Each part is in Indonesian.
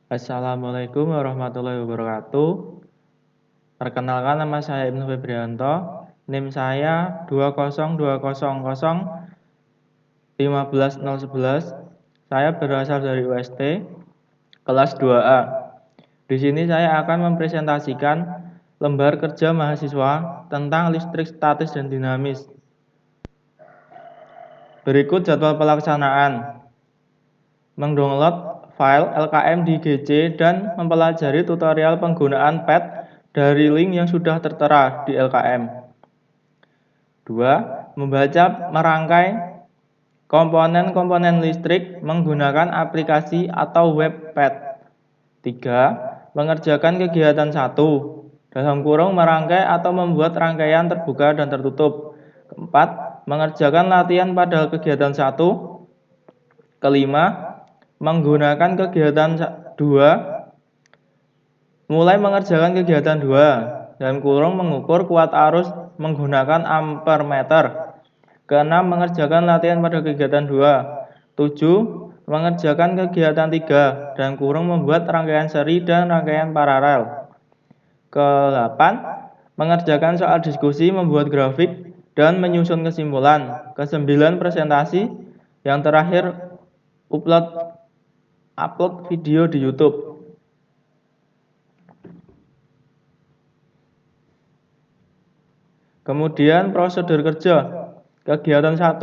Assalamualaikum warahmatullahi wabarakatuh. Perkenalkan, nama saya Ibnu Febrianto. NIM saya 202001511. Saya berasal dari UST kelas 2A. Di sini saya akan mempresentasikan lembar kerja mahasiswa tentang listrik statis dan dinamis. Berikut jadwal pelaksanaan. Mendownload file LKM di GC dan mempelajari tutorial penggunaan pad dari link yang sudah tertera di LKM. 2. Membaca merangkai komponen-komponen listrik menggunakan aplikasi atau web pad. 3. Mengerjakan kegiatan 1, dalam kurung merangkai atau membuat rangkaian terbuka dan tertutup. 4. Mengerjakan latihan pada kegiatan 1. Kelima, menggunakan kegiatan 2, mulai mengerjakan kegiatan 2, dalam kurung mengukur kuat arus menggunakan ampermeter. Keenam, mengerjakan latihan pada kegiatan 2. 7. Mengerjakan kegiatan 3, dalam kurung membuat rangkaian seri dan rangkaian paralel. Ke-8, mengerjakan soal diskusi, membuat grafik, dan menyusun kesimpulan. Ke-9, presentasi. Yang terakhir, upload video di YouTube. Kemudian prosedur kerja. Kegiatan 1.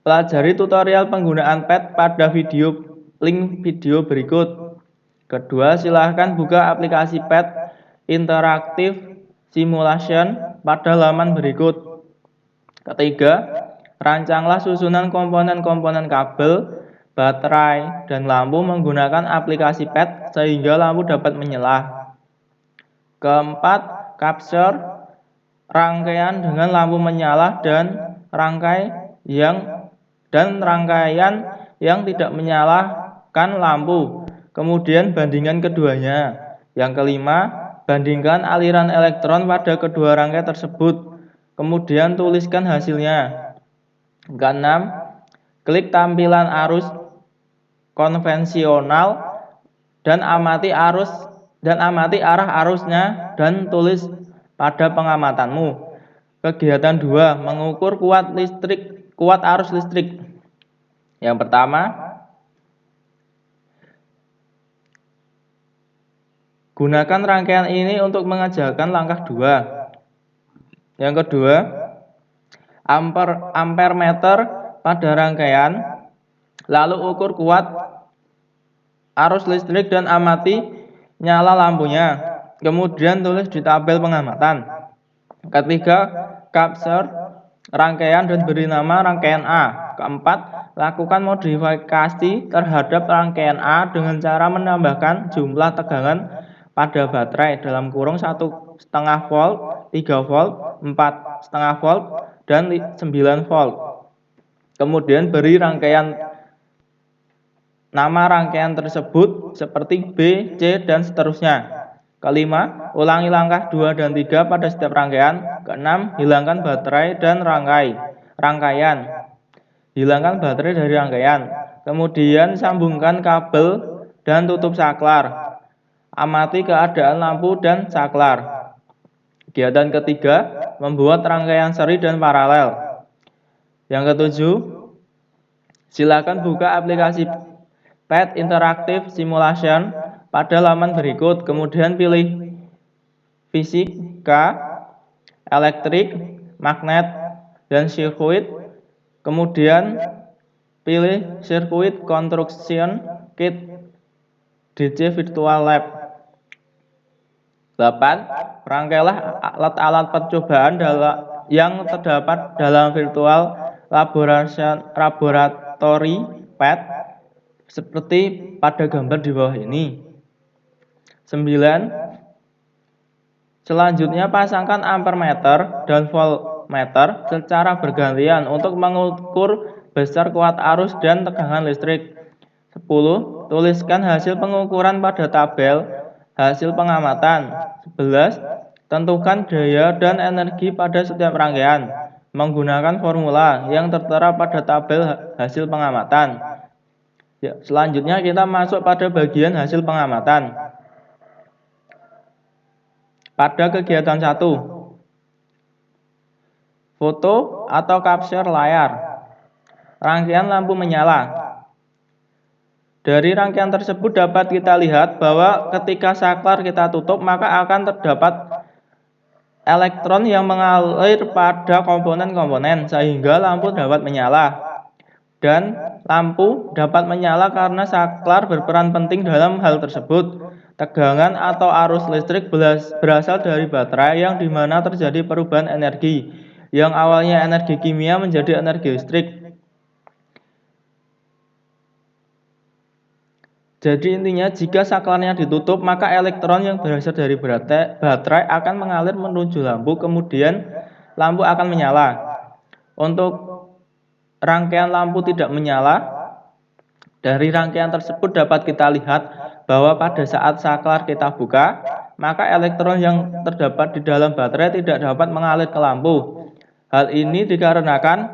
Pelajari tutorial penggunaan pad pada link video berikut. Kedua, silahkan buka aplikasi pad interaktif simulation pada laman berikut. Ketiga, rancanglah susunan komponen-komponen kabel, baterai, dan lampu menggunakan aplikasi pad sehingga lampu dapat menyala. Keempat, capture rangkaian dengan lampu menyala dan rangkaian yang tidak menyalakan lampu. Kemudian bandingkan keduanya. Yang kelima, bandingkan aliran elektron pada kedua rangkai tersebut. Kemudian tuliskan hasilnya. Keenam, klik tampilan arus konvensional dan amati arah arusnya dan tulis pada pengamatanmu. Kegiatan 2, mengukur kuat arus listrik. Yang pertama, gunakan rangkaian ini untuk mengerjakan langkah 2. Yang kedua, ampermeter pada rangkaian, lalu ukur kuat arus listrik dan amati nyala lampunya. Kemudian tulis di tabel pengamatan. Ketiga, capture rangkaian dan beri nama rangkaian A. Keempat, lakukan modifikasi terhadap rangkaian A dengan cara menambahkan jumlah tegangan pada baterai dalam kurung 1,5 volt, 3 volt, 4,5 volt, dan 9 volt. Kemudian beri nama rangkaian tersebut seperti B, C, dan seterusnya. Kelima, ulangi langkah 2 dan 3 pada setiap rangkaian. Keenam, hilangkan baterai dan rangkaian. Hilangkan baterai dari rangkaian. Kemudian sambungkan kabel dan tutup saklar. Amati keadaan lampu dan saklar. Kegiatan ketiga, membuat rangkaian seri dan paralel. Yang ketujuh, silakan buka aplikasi pad interaktif simulation pada laman berikut. Kemudian pilih fisika, elektrik, magnet, dan sirkuit. Kemudian pilih sirkuit construction kit DC Virtual Lab. 8. Rangkailah alat-alat percobaan yang terdapat dalam virtual laboratory pad seperti pada gambar di bawah ini. 9. Selanjutnya pasangkan ampermeter dan voltmeter secara bergantian untuk mengukur besar kuat arus dan tegangan listrik. 10. Tuliskan hasil pengukuran pada tabel hasil pengamatan. 11. Tentukan daya dan energi pada setiap rangkaian menggunakan formula yang tertera pada tabel hasil pengamatan. Ya, selanjutnya kita masuk pada bagian hasil pengamatan. Pada kegiatan 1, foto atau capture layar. Rangkaian lampu menyala. Dari rangkaian tersebut dapat kita lihat bahwa ketika saklar kita tutup, maka akan terdapat elektron yang mengalir pada komponen-komponen sehingga lampu dapat menyala. Dan lampu dapat menyala karena saklar berperan penting dalam hal tersebut. Tegangan atau arus listrik berasal dari baterai yang dimana terjadi perubahan energi yang awalnya energi kimia menjadi energi listrik. Jadi intinya jika saklarnya ditutup, maka elektron yang berasal dari baterai akan mengalir menuju lampu, kemudian lampu akan menyala. Untuk rangkaian lampu tidak menyala, dari rangkaian tersebut dapat kita lihat bahwa pada saat saklar kita buka, maka elektron yang terdapat di dalam baterai tidak dapat mengalir ke lampu. Hal ini dikarenakan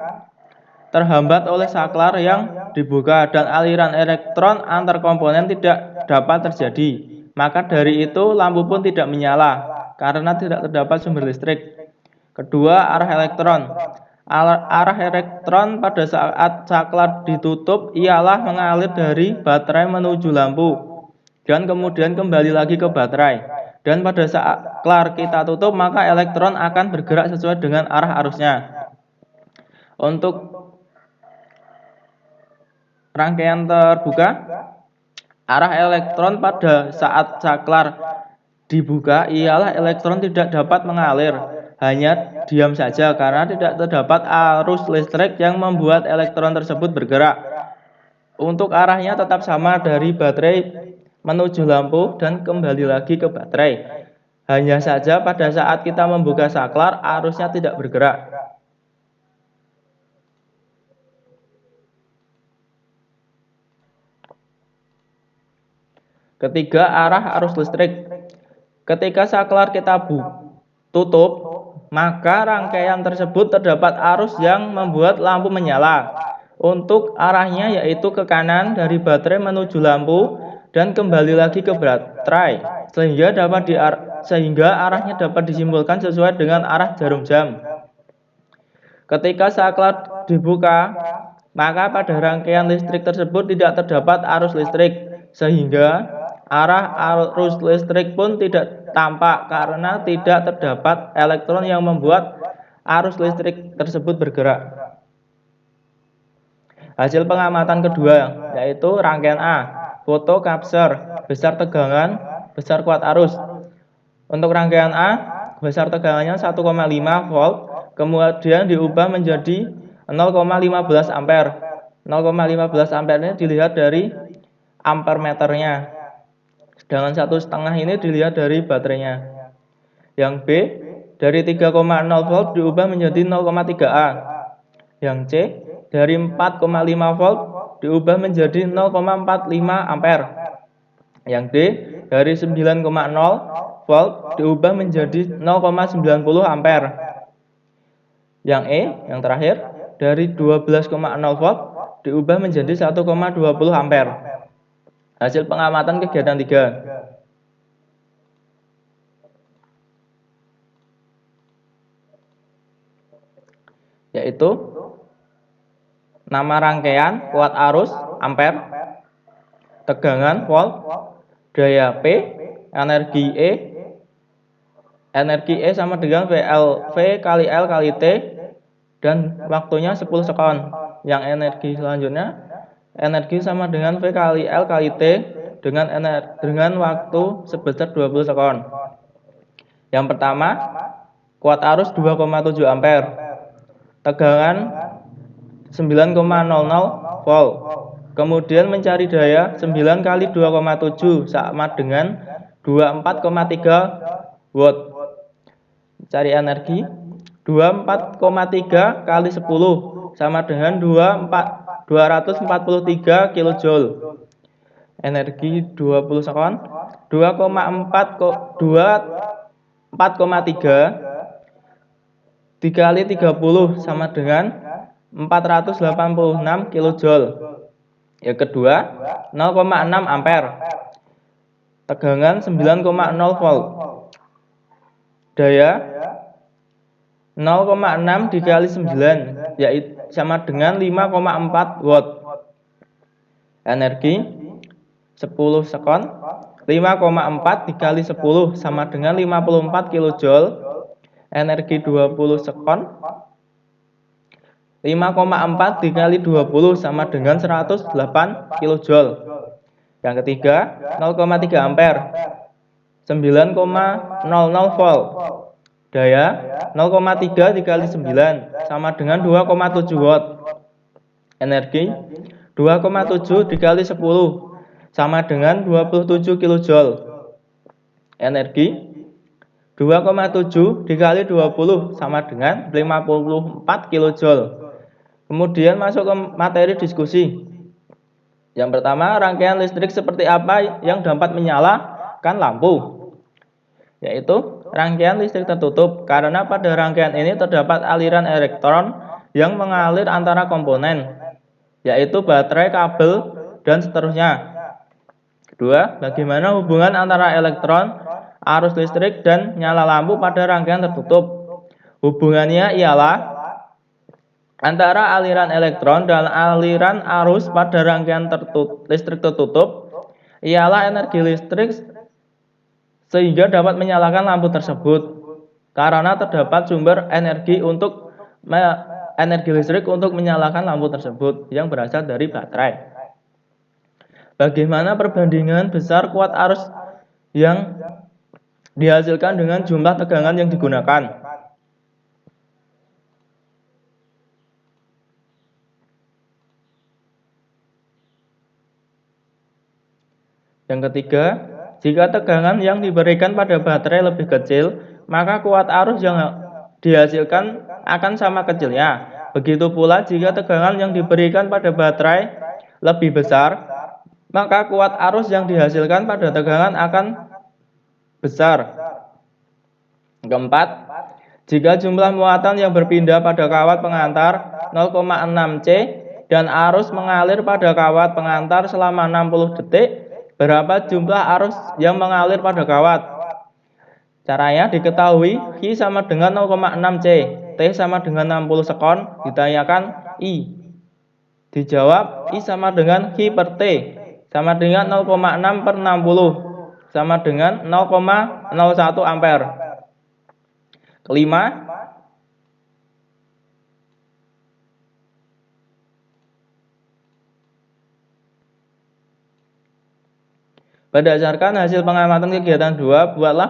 terhambat oleh saklar yang dibuka dan aliran elektron antar komponen tidak dapat terjadi. Maka dari itu lampu pun tidak menyala karena tidak terdapat sumber listrik. Kedua, arah elektron. Arah elektron pada saat saklar ditutup ialah mengalir dari baterai menuju lampu dan kemudian kembali lagi ke baterai. Dan pada saat saklar kita tutup, maka elektron akan bergerak sesuai dengan arah arusnya. Untuk rangkaian terbuka, arah elektron pada saat saklar dibuka ialah elektron tidak dapat mengalir, hanya diam saja karena tidak terdapat arus listrik yang membuat elektron tersebut bergerak. Untuk arahnya tetap sama dari baterai menuju lampu dan kembali lagi ke baterai. Hanya saja pada saat kita membuka saklar, arusnya tidak bergerak. Ketiga, arah arus listrik. Ketika saklar kita tutup, maka rangkaian tersebut terdapat arus yang membuat lampu menyala. Untuk arahnya yaitu ke kanan dari baterai menuju lampu dan kembali lagi ke baterai, sehingga arahnya dapat disimpulkan sesuai dengan arah jarum jam. Ketika saklar dibuka, maka pada rangkaian listrik tersebut tidak terdapat arus listrik, sehingga arah arus listrik pun tidak tampak karena tidak terdapat elektron yang membuat arus listrik tersebut bergerak. Hasil pengamatan kedua yaitu rangkaian A, foto capture, besar tegangan, besar kuat arus. Untuk rangkaian A, besar tegangannya 1,5 volt, kemudian diubah menjadi 0,15 ampere. 0,15 ampere ini dilihat dari ampermeternya. Sedangkan 1,5 ini dilihat dari baterainya. Yang B, dari 3,0 volt diubah menjadi 0,3 A. Yang C, dari 4,5 volt diubah menjadi 0,45 ampere. Yang D, dari 9,0 volt diubah menjadi 0,90 ampere. Yang E, yang terakhir, dari 12,0 volt diubah menjadi 1,20 ampere. Hasil pengamatan kegiatan 3. Yaitu nama rangkaian kuat arus ampere, tegangan volt, daya P, energi E sama dengan V kali L kali T, dan waktunya 10 sekon. Yang energi selanjutnya, energi sama dengan V kali L kali T dengan waktu sebesar 20 sekon. Yang pertama, kuat arus 2,7 ampere, tegangan 9,00 volt. Kemudian mencari daya 9 kali 2,7 sama dengan 24,3 watt. Cari energi 24,3 kali 10 sama dengan 243 kilojoule. Energi 20 sekon 4,3 dikali 30 sama dengan 486 kilojoule. Yang kedua, 0,6 ampere. Tegangan 9,0 volt. Daya 0,6 dikali 9 yaitu sama dengan 5,4 watt. Energi 10 sekon. 5,4 dikali 10 sama dengan 54 kilojoule. Energi 20 sekon. 5,4 dikali 20 sama dengan 108 kilojoule. Yang ketiga, 0,3 ampere. 9,00 volt. Daya 0,3 dikali 9 sama dengan 2,7 watt. Energi 2,7 dikali 10 sama dengan 27 kilojoule. Energi 2,7 dikali 20 sama dengan 54 kilojoule. Kemudian masuk ke materi diskusi. Yang pertama, rangkaian listrik seperti apa yang dapat menyalakan lampu? Yaitu rangkaian listrik tertutup, karena pada rangkaian ini terdapat aliran elektron yang mengalir antara komponen, yaitu baterai, kabel, dan seterusnya. Kedua, bagaimana hubungan antara elektron, arus listrik, dan nyala lampu pada rangkaian tertutup? Hubungannya ialah antara aliran elektron dan aliran arus pada rangkaian listrik tertutup ialah energi listrik, sehingga dapat menyalakan lampu tersebut karena terdapat sumber energi listrik untuk menyalakan lampu tersebut yang berasal dari baterai. Bagaimana perbandingan besar kuat arus yang dihasilkan dengan jumlah tegangan yang digunakan? Yang ketiga, jika tegangan yang diberikan pada baterai lebih kecil, maka kuat arus yang dihasilkan akan sama kecilnya. Begitu pula jika tegangan yang diberikan pada baterai lebih besar, maka kuat arus yang dihasilkan pada tegangan akan besar. Keempat, jika jumlah muatan yang berpindah pada kawat pengantar 0,6 C dan arus mengalir pada kawat pengantar selama 60 detik, berapa jumlah arus yang mengalir pada kawat? Caranya diketahui I sama dengan 0,6 C, T sama dengan 60 sekon, ditanyakan I. Dijawab I sama dengan I per T, sama dengan 0,6 per 60, sama dengan 0,01 ampere. Kelima, berdasarkan hasil pengamatan kegiatan 2, buatlah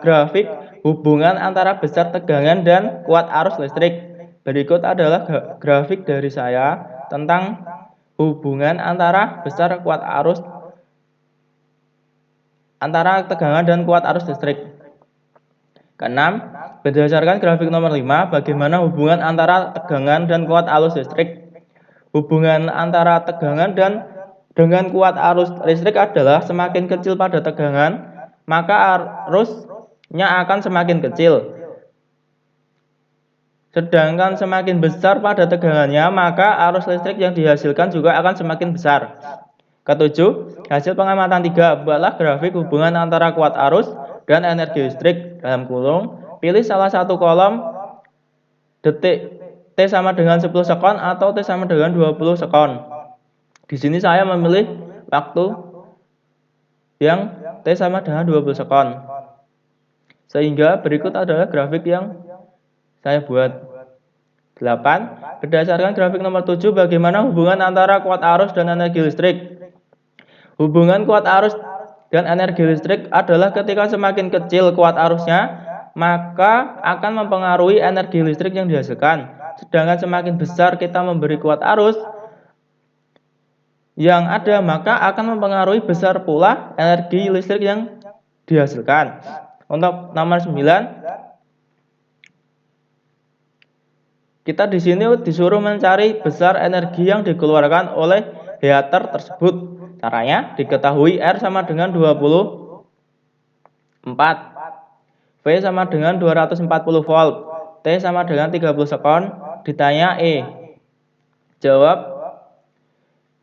grafik hubungan antara besar tegangan dan kuat arus listrik. Berikut adalah grafik dari saya tentang hubungan antara besar kuat arus antara tegangan dan kuat arus listrik. Keenam, berdasarkan grafik nomor 5, bagaimana hubungan antara tegangan dan kuat arus listrik? Hubungan antara tegangan dengan kuat arus listrik adalah semakin kecil pada tegangan, maka arusnya akan semakin kecil. Sedangkan semakin besar pada tegangannya, maka arus listrik yang dihasilkan juga akan semakin besar. Ketujuh, hasil pengamatan 3, buatlah grafik hubungan antara kuat arus dan energi listrik. Dalam kurung, pilih salah satu kolom detik T sama dengan 10 sekon atau T sama dengan 20 sekon. Di sini saya memilih waktu yang T sama dengan 20 sekon. Sehingga berikut adalah grafik yang saya buat. 8. Berdasarkan grafik nomor 7, bagaimana hubungan antara kuat arus dan energi listrik? Hubungan kuat arus dan energi listrik adalah ketika semakin kecil kuat arusnya, maka akan mempengaruhi energi listrik yang dihasilkan. Sedangkan semakin besar kita memberi kuat arus yang ada, maka akan mempengaruhi besar pula energi listrik yang dihasilkan. Untuk nomor 9, kita di sini disuruh mencari besar energi yang dikeluarkan oleh heater tersebut. Caranya diketahui R sama dengan 24, V sama dengan 240 volt, T sama dengan 30 sekon, ditanya E. Jawab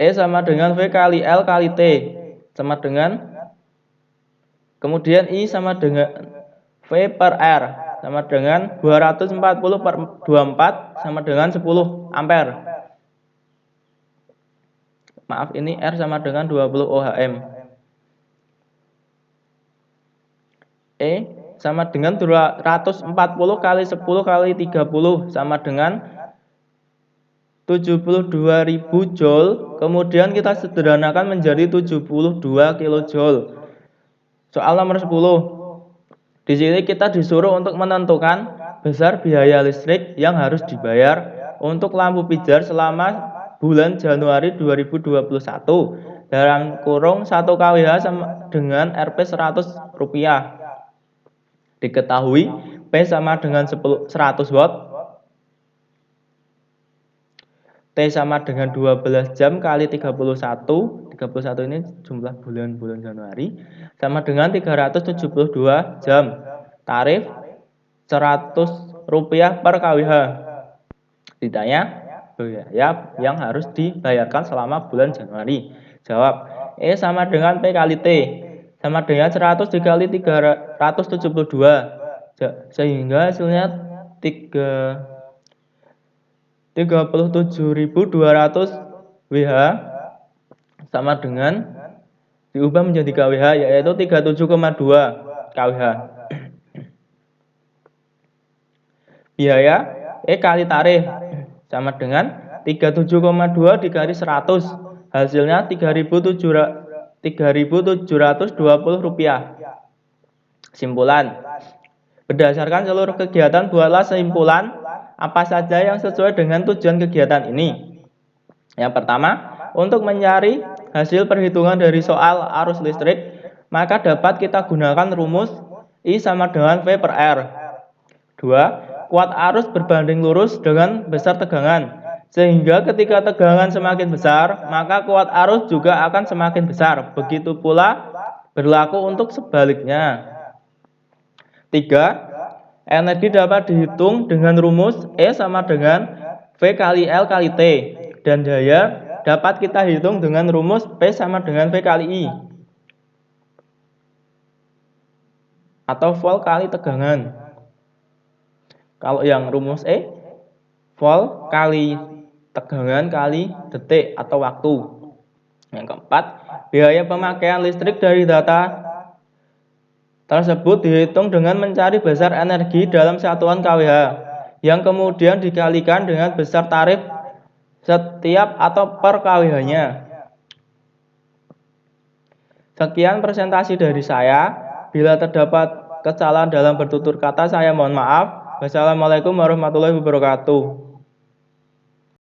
E sama dengan V kali L kali T sama dengan, kemudian I sama dengan V per R sama dengan 240 per 24 sama dengan 10 ampere. Maaf, ini R sama dengan 20 ohm. E sama dengan 240 kali 10 kali 30 sama dengan 72.000 joule. Kemudian kita sederhanakan menjadi 72 kilojoule. Soal nomor 10. Di sini kita disuruh untuk menentukan besar biaya listrik yang harus dibayar untuk lampu pijar selama bulan Januari 2021 dalam kurung 1 kWh sama dengan Rp 100 rupiah. Diketahui P sama dengan 100 watt, T sama dengan 12 jam kali 31 ini jumlah bulan Januari, sama dengan 372 jam. Tarif 100 rupiah per kWh. Ditanya biaya yang harus dibayarkan selama bulan Januari. Jawab, E sama dengan P kali T sama dengan 100 dikali 372, sehingga hasilnya 37.200 Wh sama dengan diubah menjadi kWh, yaitu 37,2 kWh. Biaya E kali tarif sama dengan 37,2 dikali 100, hasilnya 3.720 rupiah. Simpulan. Berdasarkan seluruh kegiatan, buatlah simpulan apa saja yang sesuai dengan tujuan kegiatan ini. Yang pertama, untuk mencari hasil perhitungan dari soal arus listrik, maka dapat kita gunakan rumus I sama dengan V per R. 2. Kuat arus berbanding lurus dengan besar tegangan, sehingga ketika tegangan semakin besar, maka kuat arus juga akan semakin besar. Begitu pula berlaku untuk sebaliknya. 3. Energi dapat dihitung dengan rumus E sama dengan V kali L kali T, dan daya dapat kita hitung dengan rumus P sama dengan V kali I atau volt kali tegangan. Kalau yang rumus E, volt kali tegangan kali detik atau waktu. Yang keempat, biaya pemakaian listrik dari data tersebut dihitung dengan mencari besar energi dalam satuan kWh, yang kemudian dikalikan dengan besar tarif setiap atau per kWh-nya. Sekian presentasi dari saya. Bila terdapat kesalahan dalam bertutur kata, saya mohon maaf. Wassalamualaikum warahmatullahi wabarakatuh.